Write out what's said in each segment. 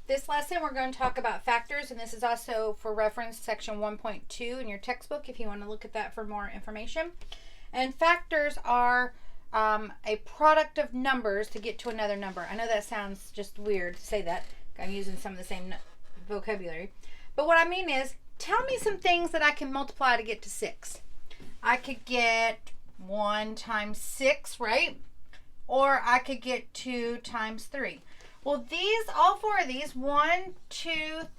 This lesson we're going to talk about factors, and this is also for reference section 1.2 in your textbook if you want to look at that for more information. And factors are a product of numbers to get to another number. I know that sounds just weird to say that. I'm using some of the same vocabulary. But what I mean is, tell me some things that I can multiply to get to 6. I could get 1 times 6, right? Or I could get 2 times 3. Well, all 4 of these, 1, 2,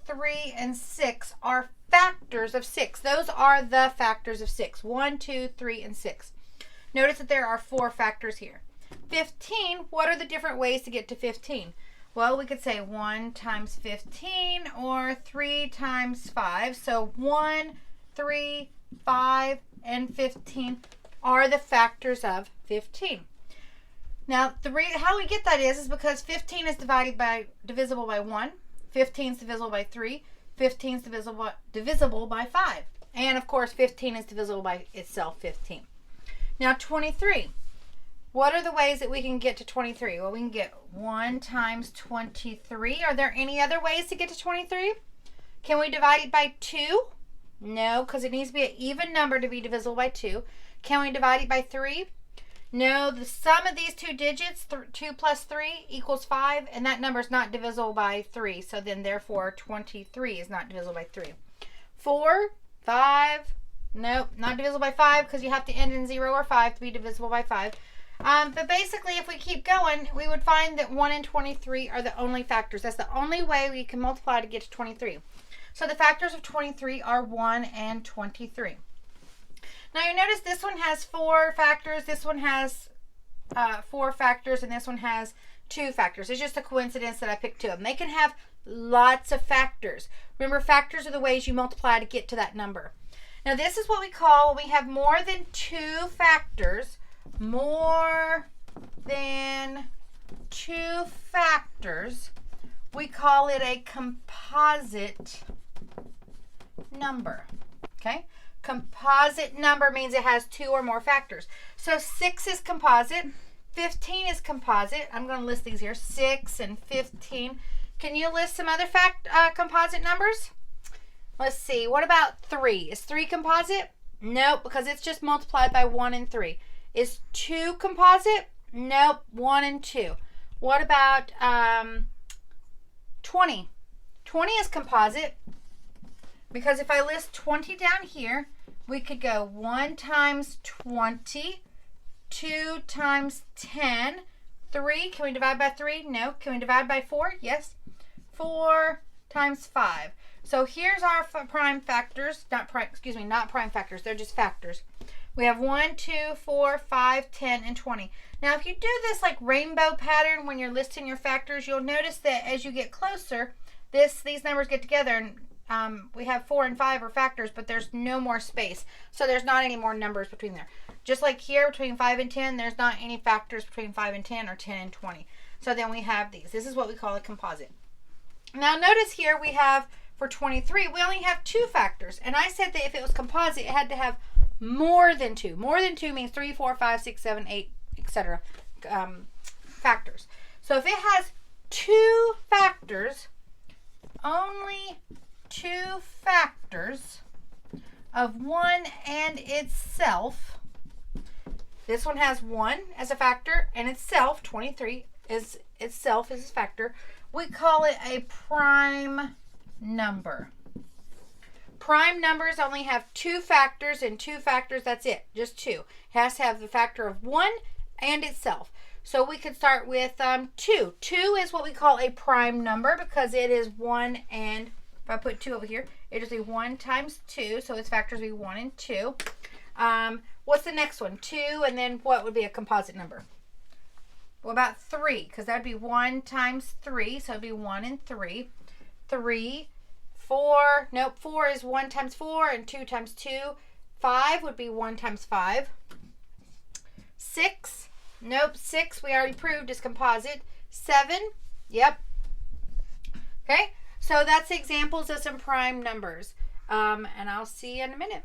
3, and 6, are factors of 6. Those are the factors of 6. 1, 2, 3, and 6. Notice that there are 4 factors here. 15, what are the different ways to get to 15? Well, we could say 1 times 15 or 3 times 5. So 1, 3, 5, and 15 are the factors of 15. Now, how we get that is because 15 is divisible by 1, 15 is divisible by 3, 15 is divisible by 5. And, of course, 15 is divisible by itself, 15. Now, 23. What are the ways that we can get to 23? Well, we can get 1 times 23. Are there any other ways to get to 23? Can we divide it by 2? No, because it needs to be an even number to be divisible by 2. Can we divide it by 3? No, the sum of these two digits, 2 plus 3 equals 5, and that number is not divisible by 3. So then, therefore, 23 is not divisible by 3. 4, 5, nope, not divisible by 5 because you have to end in 0 or 5 to be divisible by 5. But basically, if we keep going, we would find that 1 and 23 are the only factors. That's the only way we can multiply to get to 23. So the factors of 23 are 1 and 23. Now you notice this one has 4 factors, this one has 4 factors, and this one has 2 factors. It's just a coincidence that I picked 2 of them. They can have lots of factors. Remember, factors are the ways you multiply to get to that number. Now this is what we call, when we have more than 2 factors, we call it a composite number. Okay? Composite number means it has 2 or more factors. So 6 is composite, 15 is composite. I'm going to list these here, 6 and 15. Can you list some other composite numbers? Let's see, what about 3? Is 3 composite? Nope, because it's just multiplied by 1 and 3. Is 2 composite? Nope, 1 and 2. What about 20? 20 is composite because if I list 20 down here, we could go 1 times 20, 2 times 10, 3. Can we divide by 3? No. Can we divide by 4? Yes. 4 times 5. So here's our prime factors, not prime factors, they're just factors. We have 1, 2, 4, 5, 10, and 20. Now if you do this like rainbow pattern when you're listing your factors, you'll notice that as you get closer, these numbers get together and we have 4 and 5 are factors, but there's no more space. So there's not any more numbers between there. Just like here between 5 and 10, there's not any factors between 5 and 10 or 10 and 20. So then we have these. This is what we call a composite. Now notice here we have, for 23, we only have 2 factors. And I said that if it was composite, it had to have more than 2. More than 2 means 3, 4, 5, 6, 7, 8, etc. Factors. So if it has 2 factors, only 2 factors of 1 and itself. This one has 1 as a factor and itself, 23 is itself is a factor. We call it a prime number. Prime numbers only have 2 factors, and 2 factors, that's it, just 2. It has to have the factor of 1 and itself. So we could start with 2. 2 is what we call a prime number because it is 1 and, if I put 2 over here, it is a 1 times 2, so its factors would be 1 and 2. What's the next one? 2, and then what would be a composite number? What about 3? Because that would be 1 times 3, so it would be 1 and 3. 3, 4, nope, 4 is 1 times 4 and 2 times 2. 5 would be 1 times 5. 6, nope, 6 we already proved is composite. 7, yep. Okay, so that's examples of some prime numbers. And I'll see you in a minute.